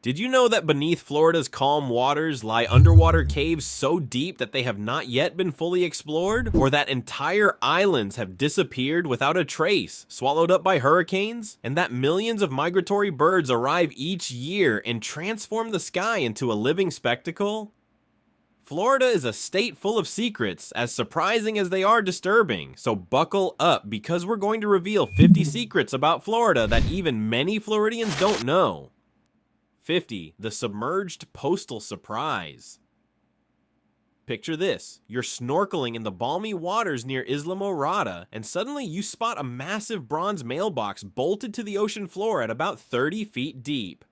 Did you know that beneath Florida's calm waters lie underwater caves so deep that they have not yet been fully explored? Or that entire islands have disappeared without a trace, swallowed up by hurricanes? And that millions of migratory birds arrive each year and transform the sky into a living spectacle? Florida is a state full of secrets, as surprising as they are disturbing, so buckle up because we're going to reveal 50 secrets about Florida that even many Floridians don't know. 50. The submerged postal surprise. Picture this. You're snorkeling in the balmy waters near Isla Morada, and suddenly you spot a massive bronze mailbox bolted to the ocean floor at about 30 feet deep.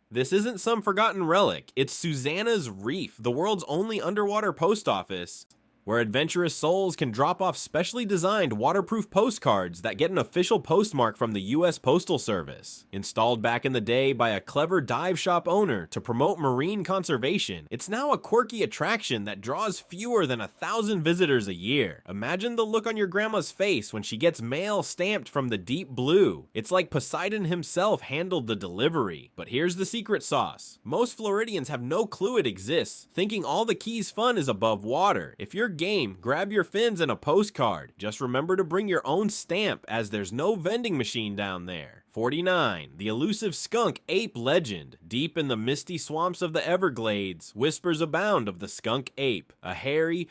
This isn't some forgotten relic, it's Susanna's Reef, the world's only underwater post office, where adventurous souls can drop off specially designed waterproof postcards that get an official postmark from the US Postal Service. Installed back in the day by a clever dive shop owner to promote marine conservation, it's now a quirky attraction that draws fewer than 1,000 visitors a year. Imagine the look on your grandma's face when she gets mail stamped from the deep blue. It's like Poseidon himself handled the delivery. But here's the secret sauce. Most Floridians have no clue it exists, thinking all the Keys fun is above water. If you're game, grab your fins and a postcard. Just remember to bring your own stamp, as there's no vending machine down there. 49. The elusive skunk ape legend. Deep in the misty swamps of the Everglades, whispers abound of the skunk ape, a hairy,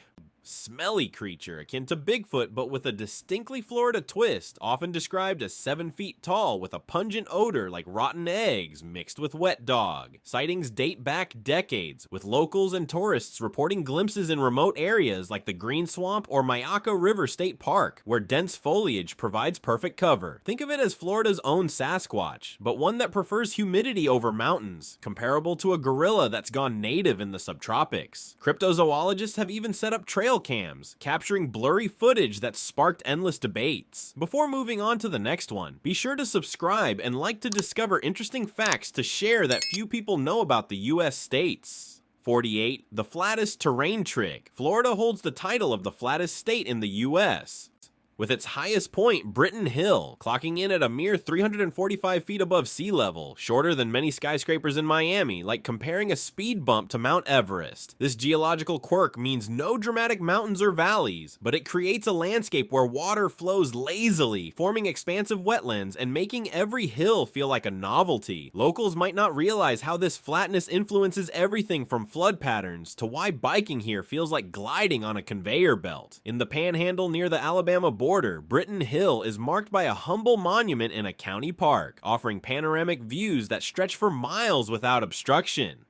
smelly creature akin to Bigfoot but with a distinctly Florida twist, often described as 7 feet tall with a pungent odor like rotten eggs mixed with wet dog. Sightings date back decades, with locals and tourists reporting glimpses in remote areas like the Green Swamp or Myakka River State Park, where dense foliage provides perfect cover. Think of it as Florida's own Sasquatch, but one that prefers humidity over mountains, comparable to a gorilla that's gone native in the subtropics. Cryptozoologists have even set up trail cams, capturing blurry footage that sparked endless debates. Before moving on to the next one, be sure to subscribe and like to discover interesting facts to share that few people know about the US states. 48. The flattest terrain trick. Florida holds the title of the flattest state in the US, with its highest point, Britton Hill, clocking in at a mere 345 feet above sea level, shorter than many skyscrapers in Miami, like comparing a speed bump to Mount Everest. This geological quirk means no dramatic mountains or valleys, but it creates a landscape where water flows lazily, forming expansive wetlands and making every hill feel like a novelty. Locals might not realize how this flatness influences everything from flood patterns to why biking here feels like gliding on a conveyor belt. In the panhandle near the Alabama border, Britton Hill is marked by a humble monument in a county park, offering panoramic views that stretch for miles without obstruction.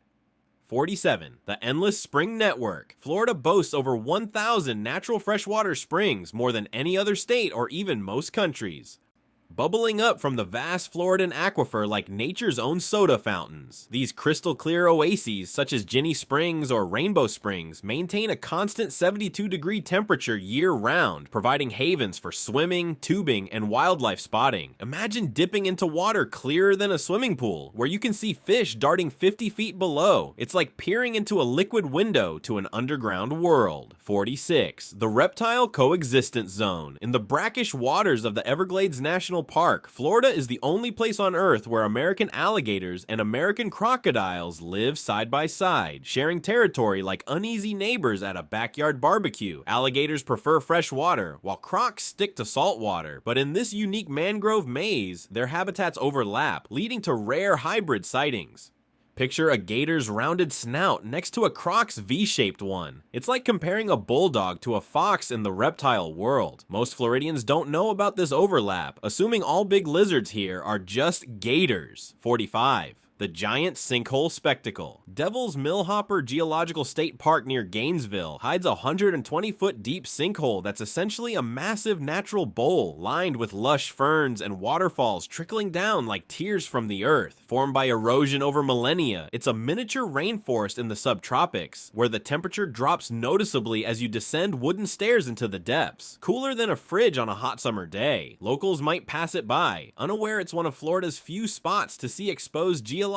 47. The Endless Spring Network. Florida boasts over 1,000 natural freshwater springs, more than any other state or even most countries, bubbling up from the vast Floridan aquifer like nature's own soda fountains. These crystal clear oases, such as Ginny Springs or Rainbow Springs, maintain a constant 72-degree temperature year-round, providing havens for swimming, tubing, and wildlife spotting. Imagine dipping into water clearer than a swimming pool, where you can see fish darting 50 feet below. It's like peering into a liquid window to an underground world. 46. The Reptile Coexistence Zone. In the brackish waters of the Everglades National Park, Florida is the only place on Earth where American alligators and American crocodiles live side by side, sharing territory like uneasy neighbors at a backyard barbecue. Alligators prefer fresh water, while crocs stick to salt water. But in this unique mangrove maze, their habitats overlap, leading to rare hybrid sightings. Picture a gator's rounded snout next to a croc's V-shaped one. It's like comparing a bulldog to a fox in the reptile world. Most Floridians don't know about this overlap, assuming all big lizards here are just gators. 45. The Giant Sinkhole Spectacle. Devil's Millhopper Geological State Park near Gainesville hides a 120-foot deep sinkhole that's essentially a massive natural bowl lined with lush ferns and waterfalls trickling down like tears from the earth. Formed by erosion over millennia, it's a miniature rainforest in the subtropics, where the temperature drops noticeably as you descend wooden stairs into the depths, cooler than a fridge on a hot summer day. Locals might pass it by, unaware it's one of Florida's few spots to see exposed geological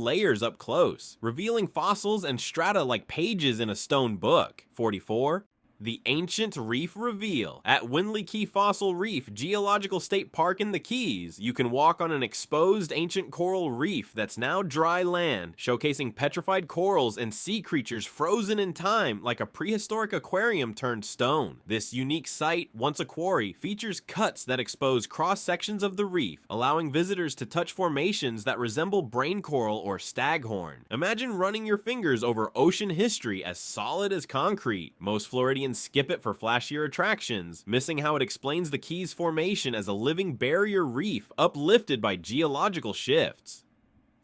layers up close, revealing fossils and strata like pages in a stone book. 44. The Ancient Reef Reveal. At Windley Key Fossil Reef Geological State Park in the Keys, you can walk on an exposed ancient coral reef that's now dry land, showcasing petrified corals and sea creatures frozen in time like a prehistoric aquarium turned stone. This unique site, once a quarry, features cuts that expose cross-sections of the reef, allowing visitors to touch formations that resemble brain coral or staghorn. Imagine running your fingers over ocean history as solid as concrete. Most Floridians skip it for flashier attractions, missing how it explains the Keys formation as a living barrier reef uplifted by geological shifts.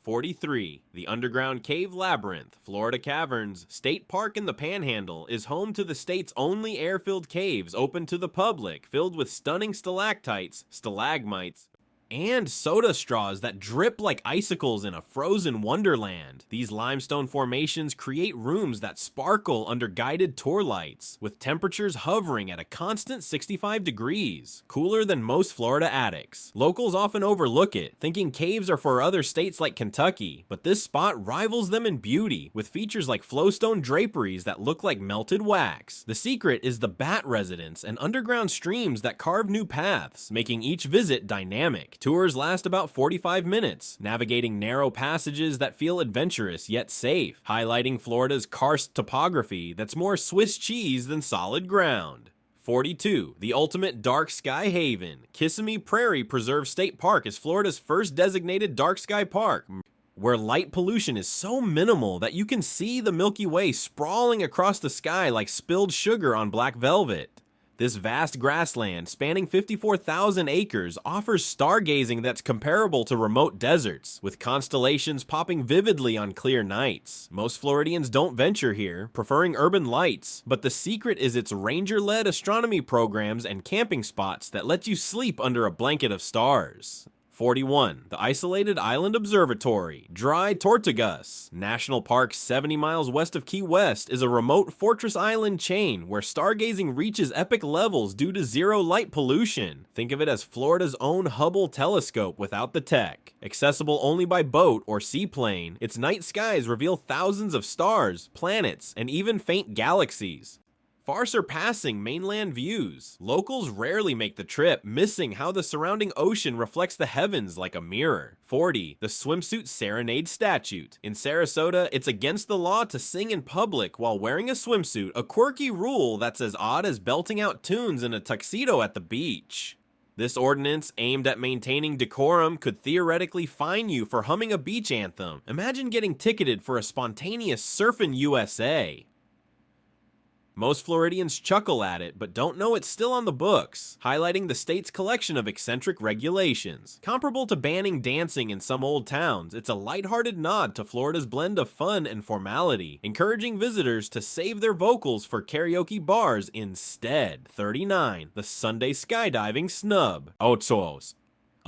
43. The Underground Cave Labyrinth, Florida Caverns State Park in the Panhandle is home to the state's only air-filled caves open to the public, filled with stunning stalactites, stalagmites, and soda straws that drip like icicles in a frozen wonderland. These limestone formations create rooms that sparkle under guided tour lights, with temperatures hovering at a constant 65 degrees, cooler than most Florida attics. Locals often overlook it, thinking caves are for other states like Kentucky, but this spot rivals them in beauty, with features like flowstone draperies that look like melted wax. The secret is the bat residence and underground streams that carve new paths, making each visit dynamic. Tours last about 45 minutes, navigating narrow passages that feel adventurous yet safe, highlighting Florida's karst topography that's more Swiss cheese than solid ground. 42. The Ultimate Dark Sky Haven. Kissimmee Prairie Preserve State Park is Florida's first designated dark sky park, where light pollution is so minimal that you can see the Milky Way sprawling across the sky like spilled sugar on black velvet. This vast grassland, spanning 54,000 acres, offers stargazing that's comparable to remote deserts, with constellations popping vividly on clear nights. Most Floridians don't venture here, preferring urban lights, but the secret is its ranger-led astronomy programs and camping spots that let you sleep under a blanket of stars. 41. The Isolated Island Observatory, Dry Tortugas. National Park 70 miles west of Key West is a remote fortress island chain where stargazing reaches epic levels due to zero light pollution. Think of it as Florida's own Hubble telescope without the tech. Accessible only by boat or seaplane, its night skies reveal thousands of stars, planets, and even faint galaxies, far surpassing mainland views. Locals rarely make the trip, missing how the surrounding ocean reflects the heavens like a mirror. 40. The Swimsuit Serenade Statute. In Sarasota, it's against the law to sing in public while wearing a swimsuit, a quirky rule that's as odd as belting out tunes in a tuxedo at the beach. This ordinance, aimed at maintaining decorum, could theoretically fine you for humming a beach anthem. Imagine getting ticketed for a spontaneous Surfin' USA. Most Floridians chuckle at it, but don't know it's still on the books, highlighting the state's collection of eccentric regulations. Comparable to banning dancing in some old towns, it's a lighthearted nod to Florida's blend of fun and formality, encouraging visitors to save their vocals for karaoke bars instead. 39. The Sunday Skydiving Snub. Ochos.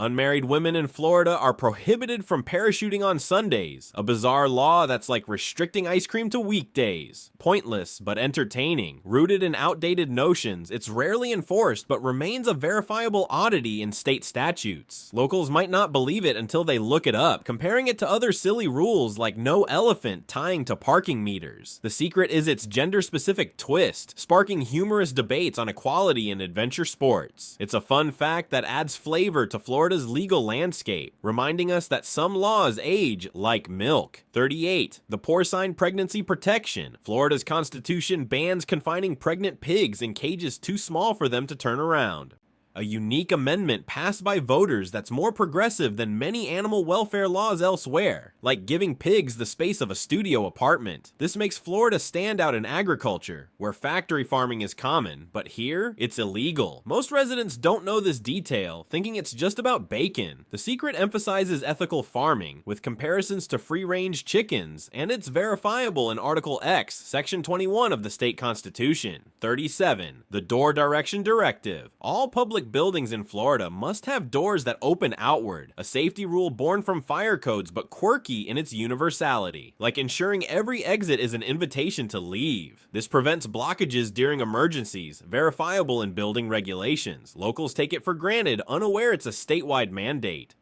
Unmarried women in Florida are prohibited from parachuting on Sundays, a bizarre law that's like restricting ice cream to weekdays. Pointless, but entertaining. Rooted in outdated notions, it's rarely enforced but remains a verifiable oddity in state statutes. Locals might not believe it until they look it up, comparing it to other silly rules like no elephant tying to parking meters. The secret is its gender-specific twist, sparking humorous debates on equality in adventure sports. It's a fun fact that adds flavor to Florida's legal landscape, reminding us that some laws age like milk. 38. The Porcine Pregnancy Protection. Florida's constitution bans confining pregnant pigs in cages too small for them to turn around. A unique amendment passed by voters that's more progressive than many animal welfare laws elsewhere, like giving pigs the space of a studio apartment. This makes Florida stand out in agriculture, where factory farming is common, but here, it's illegal. Most residents don't know this detail, thinking it's just about bacon. The secret emphasizes ethical farming, with comparisons to free-range chickens, and it's verifiable in Article X, Section 21 of the state constitution. 37. The Door Direction Directive. All public buildings in Florida must have doors that open outward, a safety rule born from fire codes but quirky in its universality, like ensuring every exit is an invitation to leave. This prevents blockages during emergencies, verifiable in building regulations. Locals take it for granted, unaware it's a statewide mandate.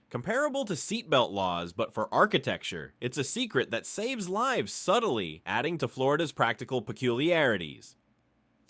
Comparable to seatbelt laws, but for architecture, it's a secret that saves lives subtly, adding to Florida's practical peculiarities.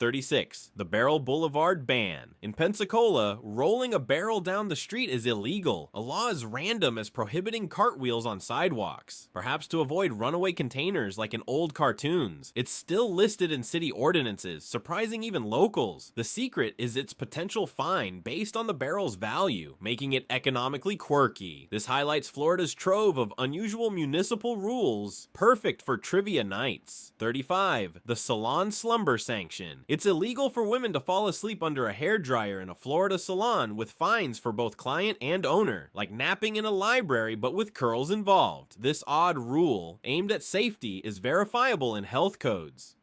36. The Barrel Boulevard Ban. In Pensacola, rolling a barrel down the street is illegal. A law as random as prohibiting cartwheels on sidewalks. Perhaps to avoid runaway containers like in old cartoons. It's still listed in city ordinances, surprising even locals. The secret is its potential fine based on the barrel's value, making it economically quirky. This highlights Florida's trove of unusual municipal rules, perfect for trivia nights. 35. The Salon Slumber Sanction. It's illegal for women to fall asleep under a hairdryer in a Florida salon, with fines for both client and owner, like napping in a library but with curls involved. This odd rule, aimed at safety, is verifiable in health codes.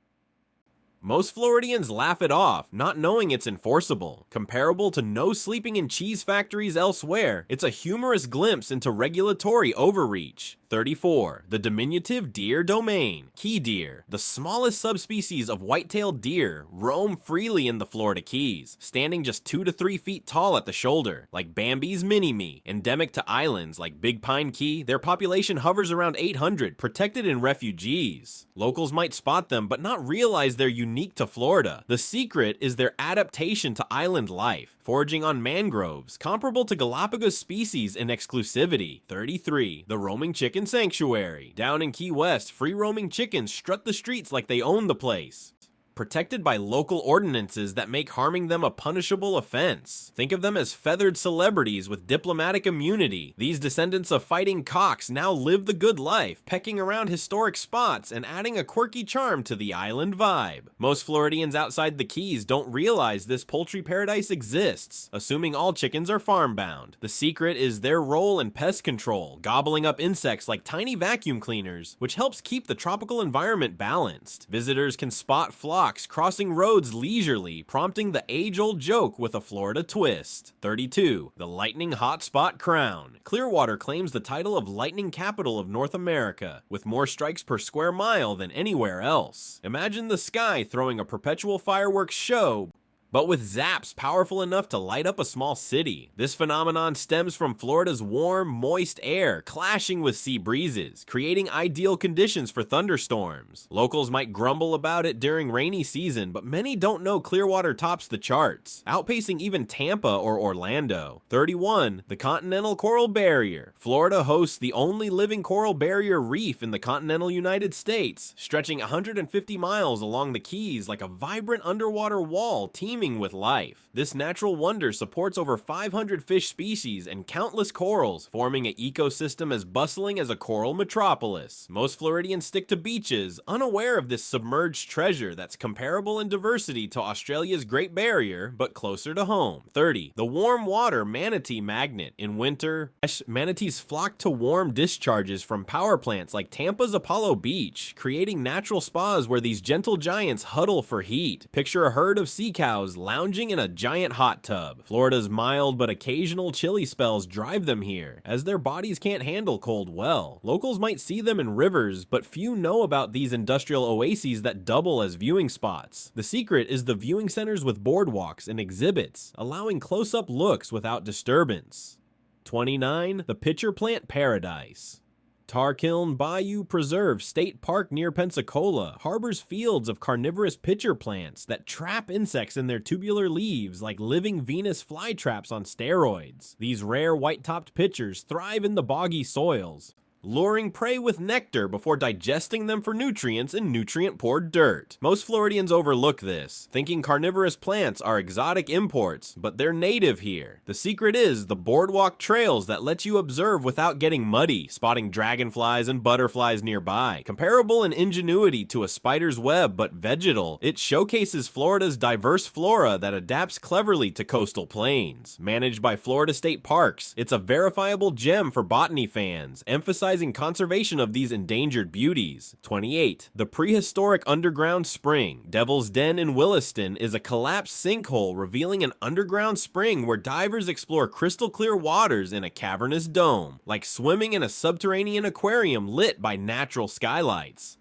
Most Floridians laugh it off, not knowing it's enforceable. Comparable to no sleeping in cheese factories elsewhere, it's a humorous glimpse into regulatory overreach. 34. The diminutive deer domain. Key deer, the smallest subspecies of white-tailed deer, roam freely in the Florida Keys, standing just 2 to 3 feet tall at the shoulder, like Bambi's mini-me. Endemic to islands like Big Pine Key, their population hovers around 800, protected in refugees. Locals might spot them, but not realize they're unique to Florida. The secret is their adaptation to island life, foraging on mangroves, comparable to Galapagos species in exclusivity. 33. The roaming chicken sanctuary. Down in Key West, free-roaming chickens strut the streets like they own the place, protected by local ordinances that make harming them a punishable offense. Think of them as feathered celebrities with diplomatic immunity. These descendants of fighting cocks now live the good life, pecking around historic spots and adding a quirky charm to the island vibe. Most Floridians outside the Keys don't realize this poultry paradise exists, assuming all chickens are farm-bound. The secret is their role in pest control, gobbling up insects like tiny vacuum cleaners, which helps keep the tropical environment balanced. Visitors can spot flocks crossing roads leisurely, prompting the age-old joke with a Florida twist. 32. The lightning hotspot crown. Clearwater claims the title of lightning capital of North America, with more strikes per square mile than anywhere else. Imagine the sky throwing a perpetual fireworks show, but with zaps powerful enough to light up a small city. This phenomenon stems from Florida's warm, moist air clashing with sea breezes, creating ideal conditions for thunderstorms. Locals might grumble about it during rainy season, but many don't know Clearwater tops the charts, outpacing even Tampa or Orlando. 31. The Continental Coral Barrier. Florida hosts the only living coral barrier reef in the continental United States, stretching 150 miles along the Keys like a vibrant underwater wall teeming with life. This natural wonder supports over 500 fish species and countless corals, forming an ecosystem as bustling as a coral metropolis. Most Floridians stick to beaches, unaware of this submerged treasure that's comparable in diversity to Australia's Great Barrier, but closer to home. 30. The warm water manatee magnet. In winter, manatees flock to warm discharges from power plants like Tampa's Apollo Beach, creating natural spas where these gentle giants huddle for heat. Picture a herd of sea cows lounging in a giant hot tub. Florida's mild but occasional chilly spells drive them here, as their bodies can't handle cold well. Locals might see them in rivers, but few know about these industrial oases that double as viewing spots. The secret is the viewing centers with boardwalks and exhibits, allowing close-up looks without disturbance. 29. The Pitcher Plant Paradise. Tarkiln Bayou Preserve State Park near Pensacola harbors fields of carnivorous pitcher plants that trap insects in their tubular leaves like living Venus flytraps on steroids. These rare white-topped pitchers thrive in the boggy soils, luring prey with nectar before digesting them for nutrients in nutrient-poor dirt. Most Floridians overlook this, thinking carnivorous plants are exotic imports, but they're native here. The secret is the boardwalk trails that let you observe without getting muddy, spotting dragonflies and butterflies nearby. Comparable in ingenuity to a spider's web but vegetal, it showcases Florida's diverse flora that adapts cleverly to coastal plains. Managed by Florida State Parks, it's a verifiable gem for botany fans, emphasizing conservation of these endangered beauties. 28. The Prehistoric Underground Spring. Devil's Den in Williston is a collapsed sinkhole revealing an underground spring where divers explore crystal clear waters in a cavernous dome, like swimming in a subterranean aquarium lit by natural skylights.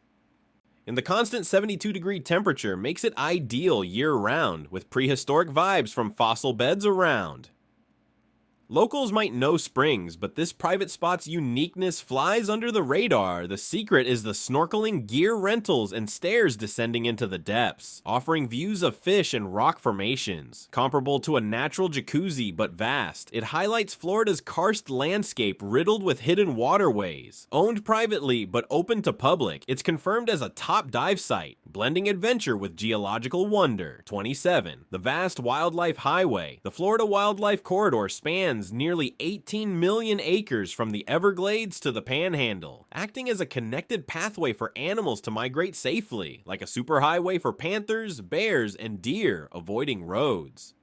And the constant 72-degree temperature makes it ideal year-round, with prehistoric vibes from fossil beds around. Locals might know springs, but this private spot's uniqueness flies under the radar. The secret is the snorkeling, gear rentals, and stairs descending into the depths, offering views of fish and rock formations. Comparable to a natural jacuzzi but vast, it highlights Florida's karst landscape riddled with hidden waterways. Owned privately but open to public, it's confirmed as a top dive site, blending adventure with geological wonder. 27. The vast wildlife highway. The Florida Wildlife Corridor spans nearly 18 million acres from the Everglades to the Panhandle, acting as a connected pathway for animals to migrate safely, like a superhighway for panthers, bears, and deer avoiding roads.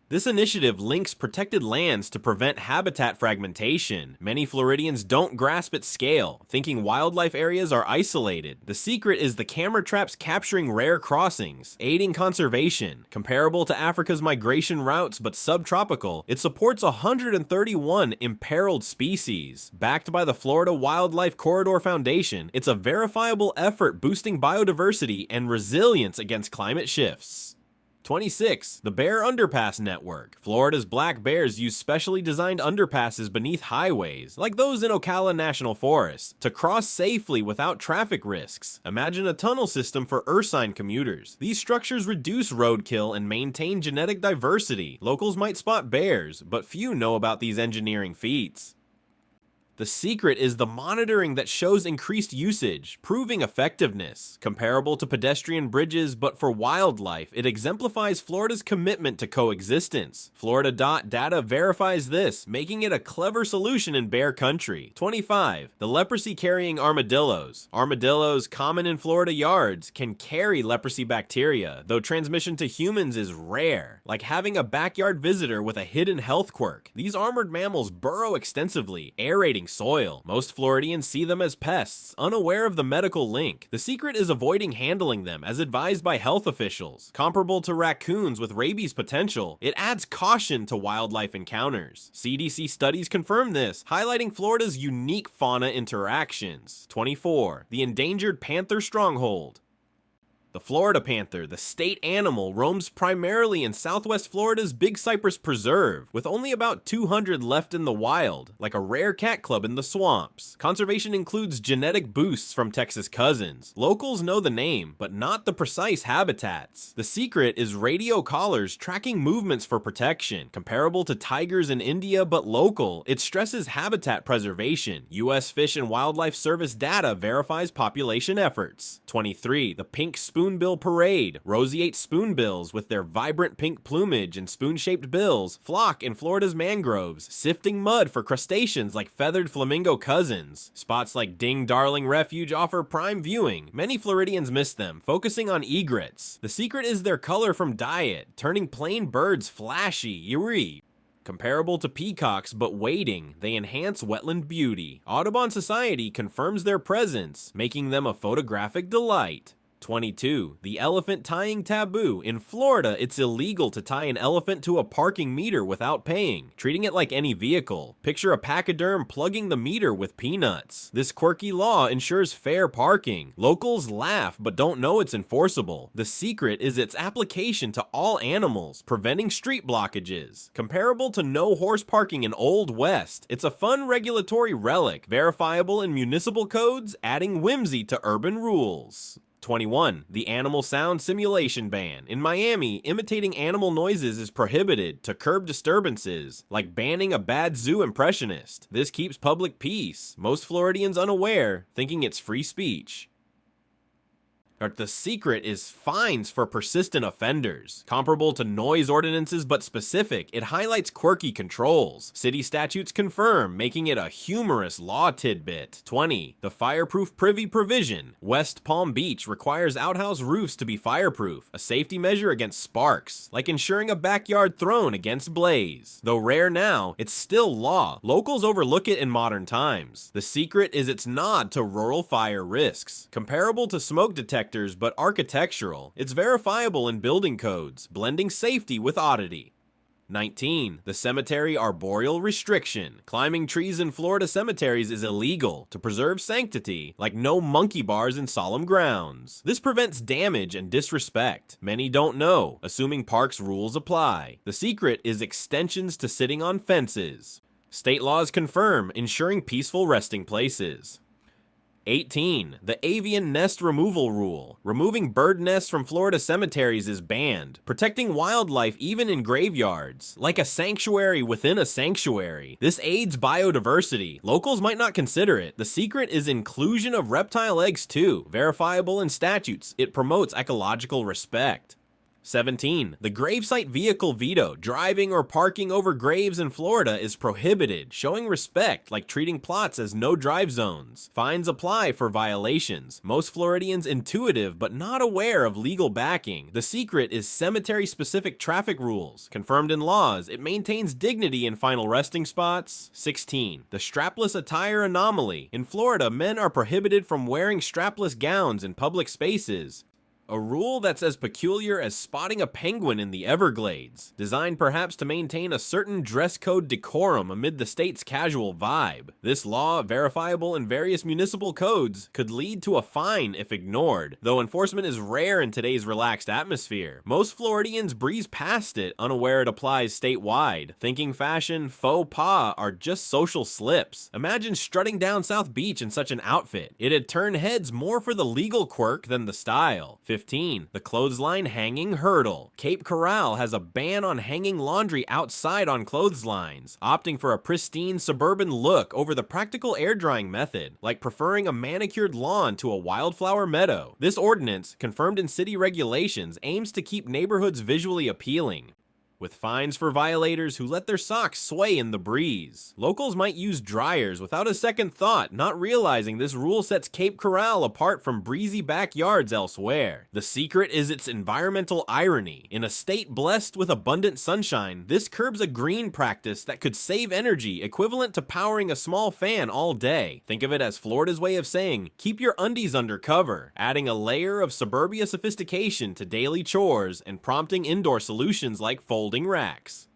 This initiative links protected lands to prevent habitat fragmentation. Many Floridians don't grasp its scale, thinking wildlife areas are isolated. The secret is the camera traps capturing rare crossings, aiding conservation. Comparable to Africa's migration routes but subtropical, it supports 131 imperiled species. Backed by the Florida Wildlife Corridor Foundation, it's a verifiable effort boosting biodiversity and resilience against climate shifts. 26. The Bear Underpass Network. Florida's black bears use specially designed underpasses beneath highways, like those in Ocala National Forest, to cross safely without traffic risks. Imagine a tunnel system for ursine commuters. These structures reduce roadkill and maintain genetic diversity. Locals might spot bears, but few know about these engineering feats. The secret is the monitoring that shows increased usage, proving effectiveness. Comparable to pedestrian bridges, but for wildlife, it exemplifies Florida's commitment to coexistence. Florida data verifies this, making it a clever solution in bear country. 25. The leprosy-carrying armadillos. Armadillos, common in Florida yards, can carry leprosy bacteria, though transmission to humans is rare, like having a backyard visitor with a hidden health quirk. These armored mammals burrow extensively, aerating soil. Most Floridians see them as pests, unaware of the medical link. The secret is avoiding handling them, as advised by health officials. Comparable to raccoons with rabies potential, it adds caution to wildlife encounters. CDC studies confirm this, highlighting Florida's unique fauna interactions. 24. The Endangered Panther Stronghold. The Florida panther, the state animal, roams primarily in southwest Florida's Big Cypress Preserve, with only about 200 left in the wild, like a rare cat club in the swamps. Conservation includes genetic boosts from Texas cousins. Locals know the name, but not the precise habitats. The secret is radio collars tracking movements for protection. Comparable to tigers in India but local, it stresses habitat preservation. U.S. Fish and Wildlife Service data verifies population efforts. 23. The Pink Spoonbill Parade. Roseate spoonbills, with their vibrant pink plumage and spoon-shaped bills, flock in Florida's mangroves, sifting mud for crustaceans like feathered flamingo cousins. Spots like Ding Darling Refuge offer prime viewing. Many Floridians miss them, focusing on egrets. The secret is their color from diet, turning plain birds flashy, eerie. Comparable to peacocks but wading, they enhance wetland beauty. Audubon Society confirms their presence, making them a photographic delight. 22. The elephant tying taboo. In Florida, it's illegal to tie an elephant to a parking meter without paying, treating it like any vehicle. Picture a pachyderm plugging the meter with peanuts. This quirky law ensures fair parking. Locals laugh but don't know it's enforceable. The secret is its application to all animals, preventing street blockages. Comparable to no horse parking in Old West, it's a fun regulatory relic, verifiable in municipal codes, adding whimsy to urban rules. 21. The Animal Sound Simulation Ban. In Miami, imitating animal noises is prohibited to curb disturbances, like banning a bad zoo impressionist. This keeps public peace, most Floridians unaware, thinking it's free speech. The secret is fines for persistent offenders. Comparable to noise ordinances but specific, it highlights quirky controls. City statutes confirm, making it a humorous law tidbit. 20. The Fireproof Privy Provision. West Palm Beach requires outhouse roofs to be fireproof, a safety measure against sparks, like ensuring a backyard throne against blaze. Though rare now, it's still law. Locals overlook it in modern times. The secret is its nod to rural fire risks. Comparable to smoke detectors but architectural, it's verifiable in building codes, blending safety with oddity. 19. The cemetery arboreal restriction. Climbing trees in Florida cemeteries is illegal to preserve sanctity, like no monkey bars in solemn grounds. This prevents damage and disrespect. Many don't know, assuming parks rules apply. The secret is extensions to sitting on fences. State laws confirm, ensuring peaceful resting places. 18. The avian nest removal rule. Removing bird nests from Florida cemeteries is banned, protecting wildlife even in graveyards, like a sanctuary within a sanctuary. This aids biodiversity. Locals might not consider it. The secret is inclusion of reptile eggs too, verifiable in statutes. It promotes ecological respect. 17. The gravesite vehicle veto. Driving or parking over graves in Florida is prohibited, showing respect like treating plots as no drive zones. Fines apply for violations. Most Floridians intuitive but not aware of legal backing. The secret is cemetery-specific traffic rules. Confirmed in laws, it maintains dignity in final resting spots. 16. The strapless attire anomaly. In Florida, men are prohibited from wearing strapless gowns in public spaces. A rule that's as peculiar as spotting a penguin in the Everglades, designed perhaps to maintain a certain dress code decorum amid the state's casual vibe. This law, verifiable in various municipal codes, could lead to a fine if ignored, though enforcement is rare in today's relaxed atmosphere. Most Floridians breeze past it, unaware it applies statewide, thinking fashion, faux pas are just social slips. Imagine strutting down South Beach in such an outfit. It'd turn heads more for the legal quirk than the style. 15. The clothesline hanging hurdle. Cape Coral has a ban on hanging laundry outside on clotheslines, opting for a pristine suburban look over the practical air drying method, like preferring a manicured lawn to a wildflower meadow. This ordinance, confirmed in city regulations, aims to keep neighborhoods visually appealing, with fines for violators who let their socks sway in the breeze. Locals might use dryers without a second thought, not realizing this rule sets Cape Coral apart from breezy backyards elsewhere. The secret is its environmental irony. In a state blessed with abundant sunshine, this curbs a green practice that could save energy equivalent to powering a small fan all day. Think of it as Florida's way of saying, keep your undies under cover, adding a layer of suburbia sophistication to daily chores and prompting indoor solutions like folding racks.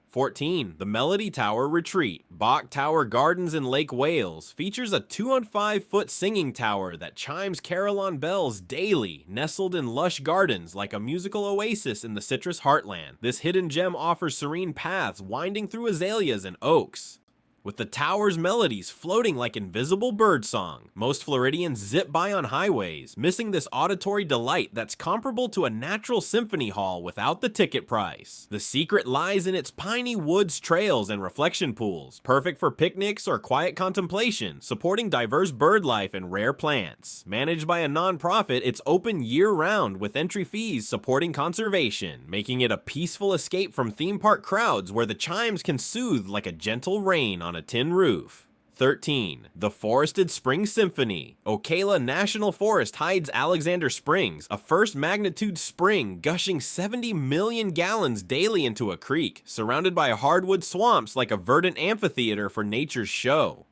14. The Melody Tower Retreat. Bach Tower Gardens in Lake Wales features a 205-foot singing tower that chimes carillon bells daily, nestled in lush gardens like a musical oasis in the citrus heartland. This hidden gem offers serene paths winding through azaleas and oaks, with the tower's melodies floating like invisible birdsong. Most Floridians zip by on highways, missing this auditory delight that's comparable to a natural symphony hall without the ticket price. The secret lies in its piney woods, trails, and reflection pools, perfect for picnics or quiet contemplation, supporting diverse bird life and rare plants. Managed by a nonprofit, it's open year-round with entry fees supporting conservation, making it a peaceful escape from theme park crowds where the chimes can soothe like a gentle rain on a tin roof. 13. The Forested Spring Symphony. Ocala National Forest hides Alexander Springs, a first magnitude spring gushing 70 million gallons daily into a creek, surrounded by hardwood swamps like a verdant amphitheater for nature's show.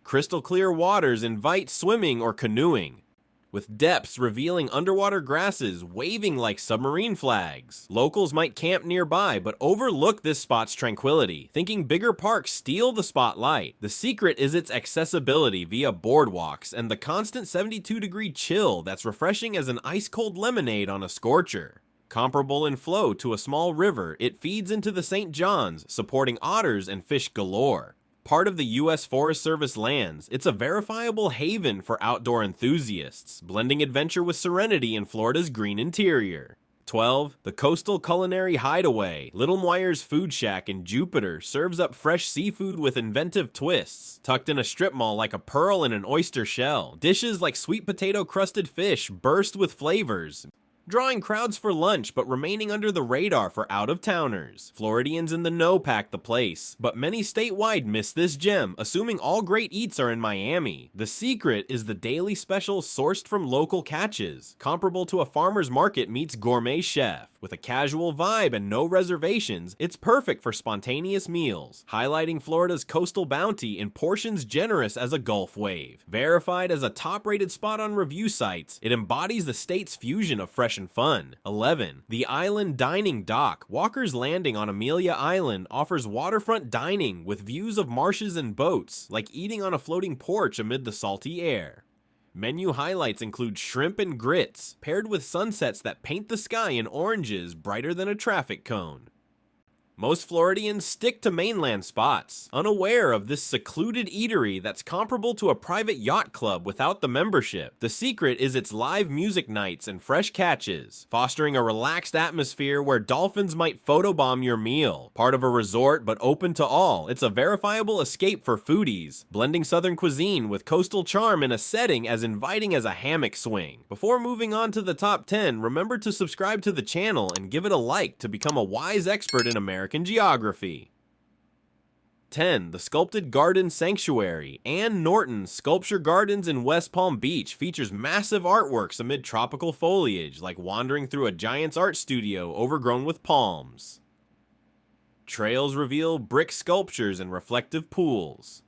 Crystal clear waters invite swimming or canoeing, with depths revealing underwater grasses waving like submarine flags. Locals might camp nearby, but overlook this spot's tranquility, thinking bigger parks steal the spotlight. The secret is its accessibility via boardwalks and the constant 72-degree chill that's refreshing as an ice-cold lemonade on a scorcher. Comparable in flow to a small river, it feeds into the St. Johns, supporting otters and fish galore. Part of the U.S. Forest Service lands, it's a verifiable haven for outdoor enthusiasts, blending adventure with serenity in Florida's green interior. 12. The Coastal Culinary Hideaway. Little Moyer's Food Shack in Jupiter serves up fresh seafood with inventive twists, tucked in a strip mall like a pearl in an oyster shell. Dishes like sweet potato crusted fish burst with flavors, drawing crowds for lunch but remaining under the radar for out-of-towners. Floridians in the know pack the place, but many statewide miss this gem, assuming all great eats are in Miami. The secret is the daily special sourced from local catches, comparable to a farmer's market meets gourmet chef. With a casual vibe and no reservations, it's perfect for spontaneous meals, highlighting Florida's coastal bounty in portions generous as a Gulf wave. Verified as a top-rated spot on review sites, it embodies the state's fusion of fresh and fun. 11. The Island Dining Dock. Walker's Landing on Amelia Island offers waterfront dining with views of marshes and boats, like eating on a floating porch amid the salty air. Menu highlights include shrimp and grits, paired with sunsets that paint the sky in oranges brighter than a traffic cone. Most Floridians stick to mainland spots, unaware of this secluded eatery that's comparable to a private yacht club without the membership. The secret is its live music nights and fresh catches, fostering a relaxed atmosphere where dolphins might photobomb your meal. Part of a resort but open to all, it's a verifiable escape for foodies, blending southern cuisine with coastal charm in a setting as inviting as a hammock swing. Before moving on to the top 10, remember to subscribe to the channel and give it a like to become a wise expert in American geography. 10. The Sculpted Garden Sanctuary. Ann Norton's Sculpture Gardens in West Palm Beach features massive artworks amid tropical foliage, like wandering through a giant's art studio overgrown with palms. Trails reveal brick sculptures and reflective pools,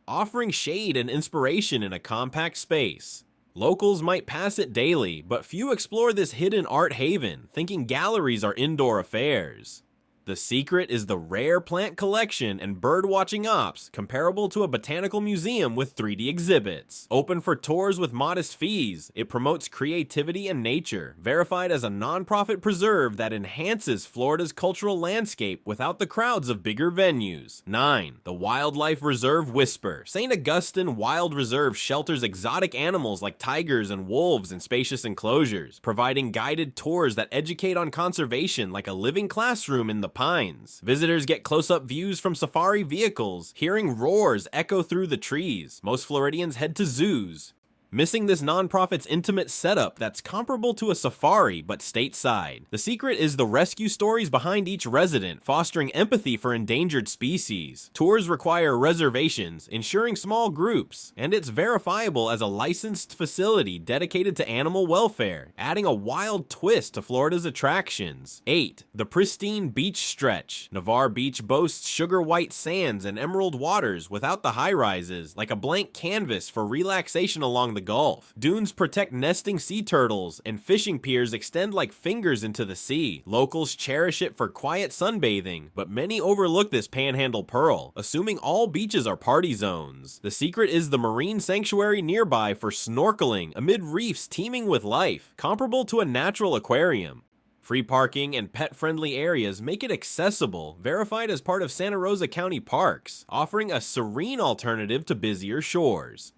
offering shade and inspiration in a compact space. Locals might pass it daily, but few explore this hidden art haven, thinking galleries are indoor affairs. The secret is the rare plant collection and bird-watching ops, comparable to a botanical museum with 3D exhibits. Open for tours with modest fees, it promotes creativity and nature, verified as a non-profit preserve that enhances Florida's cultural landscape without the crowds of bigger venues. 9. The Wildlife Reserve Whisper. St. Augustine Wild Reserve shelters exotic animals like tigers and wolves in spacious enclosures, providing guided tours that educate on conservation like a living classroom in the pines. Visitors get close-up views from safari vehicles, hearing roars echo through the trees. Most Floridians head to zoos, missing this nonprofit's intimate setup that's comparable to a safari but stateside. The secret is the rescue stories behind each resident, fostering empathy for endangered species. Tours require reservations, ensuring small groups, and it's verifiable as a licensed facility dedicated to animal welfare, adding a wild twist to Florida's attractions. 8. The Pristine Beach Stretch. Navarre Beach boasts sugar white sands and emerald waters without the high-rises, like a blank canvas for relaxation along the Gulf. Dunes protect nesting sea turtles, and fishing piers extend like fingers into the sea. Locals cherish it for quiet sunbathing, but many overlook this panhandle pearl, assuming all beaches are party zones. The secret is the marine sanctuary nearby for snorkeling amid reefs teeming with life, comparable to a natural aquarium. Free parking and pet-friendly areas make it accessible, verified as part of Santa Rosa County Parks, offering a serene alternative to busier shores.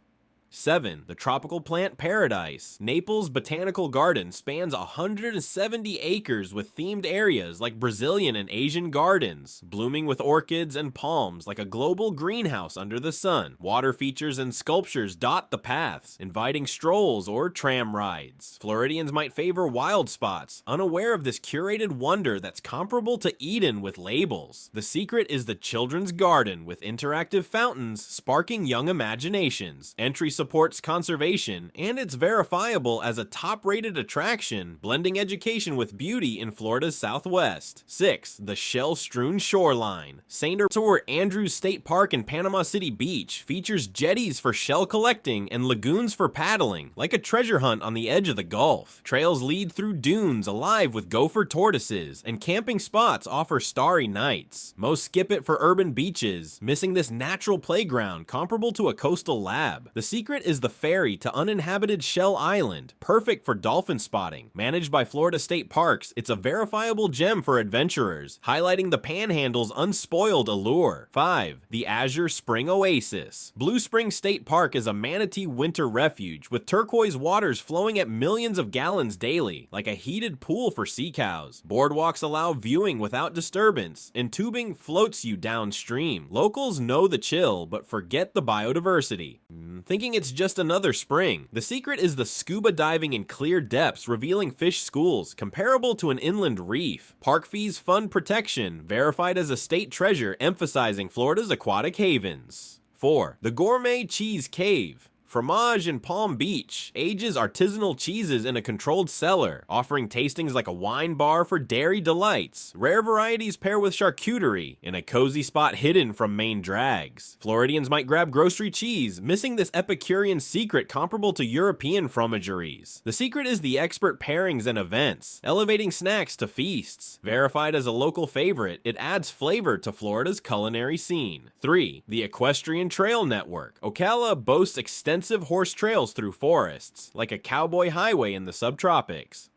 7. The Tropical Plant Paradise. Naples Botanical Garden spans 170 acres with themed areas like Brazilian and Asian gardens, blooming with orchids and palms like a global greenhouse under the sun. Water features and sculptures dot the paths, inviting strolls or tram rides. Floridians might favor wild spots, unaware of this curated wonder that's comparable to Eden with labels. The secret is the Children's Garden with interactive fountains sparking young imaginations. Entry supports conservation, and it's verifiable as a top-rated attraction, blending education with beauty in Florida's southwest. 6. The Shell-Strewn Shoreline. St. Andrews State Park in Panama City Beach features jetties for shell collecting and lagoons for paddling, like a treasure hunt on the edge of the Gulf. Trails lead through dunes alive with gopher tortoises, and camping spots offer starry nights. Most skip it for urban beaches, missing this natural playground comparable to a coastal lab. The secret is the ferry to uninhabited Shell Island, perfect for dolphin spotting. Managed by Florida State Parks, it's a verifiable gem for adventurers, highlighting the Panhandle's unspoiled allure. 5. The Azure Spring Oasis. Blue Spring State Park is a manatee winter refuge with turquoise waters flowing at millions of gallons daily, like a heated pool for sea cows. Boardwalks allow viewing without disturbance, and tubing floats you downstream. Locals know the chill, but forget the biodiversity, thinking it's just another spring. The secret is the scuba diving in clear depths, revealing fish schools, comparable to an inland reef. Park fees fund protection, verified as a state treasure, emphasizing Florida's aquatic havens. 4. The Gourmet Cheese Cave. Fromage in Palm Beach ages artisanal cheeses in a controlled cellar, offering tastings like a wine bar for dairy delights. Rare varieties pair with charcuterie in a cozy spot hidden from main drags. Floridians might grab grocery cheese, missing this Epicurean secret comparable to European fromageries. The secret is the expert pairings and events, elevating snacks to feasts. Verified as a local favorite, it adds flavor to Florida's culinary scene. 3. The Equestrian Trail Network. Ocala boasts extensive horse trails through forests, like a cowboy highway in the subtropics.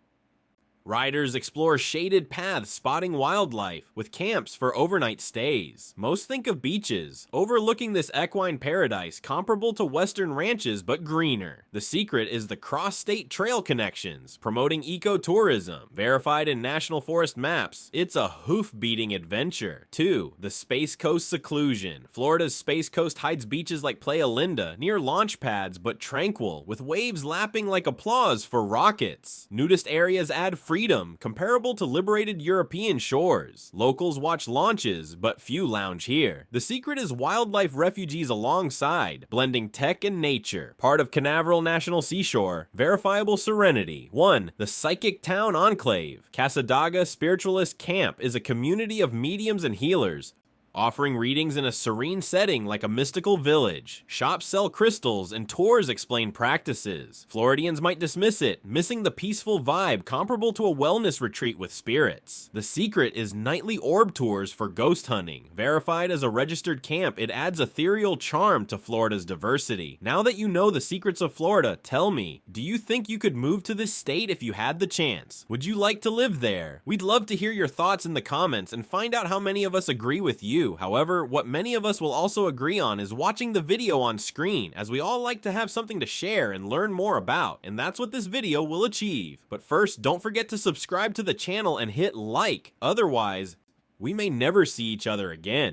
Riders explore shaded paths spotting wildlife, with camps for overnight stays. Most think of beaches, overlooking this equine paradise comparable to western ranches but greener. The secret is the cross-state trail connections, promoting ecotourism. Verified in National Forest maps, it's a hoof-beating adventure. 2. The Space Coast Seclusion. Florida's Space Coast hides beaches like Playa Linda, near launch pads but tranquil, with waves lapping like applause for rockets. Nudist areas add freedom, comparable to liberated European shores. Locals watch launches, but few lounge here. The secret is wildlife refugees alongside, blending tech and nature. Part of Canaveral National Seashore, verifiable serenity. 1. The Psychic Town Enclave. Casadaga Spiritualist Camp is a community of mediums and healers, offering readings in a serene setting like a mystical village. Shops sell crystals and tours explain practices. Floridians might dismiss it, missing the peaceful vibe comparable to a wellness retreat with spirits. The secret is nightly orb tours for ghost hunting. Verified as a registered camp, it adds ethereal charm to Florida's diversity. Now that you know the secrets of Florida, tell me, do you think you could move to this state if you had the chance? Would you like to live there? We'd love to hear your thoughts in the comments and find out how many of us agree with you. However, what many of us will also agree on is watching the video on screen, as we all like to have something to share and learn more about, and that's what this video will achieve. But first, don't forget to subscribe to the channel and hit like, otherwise, we may never see each other again.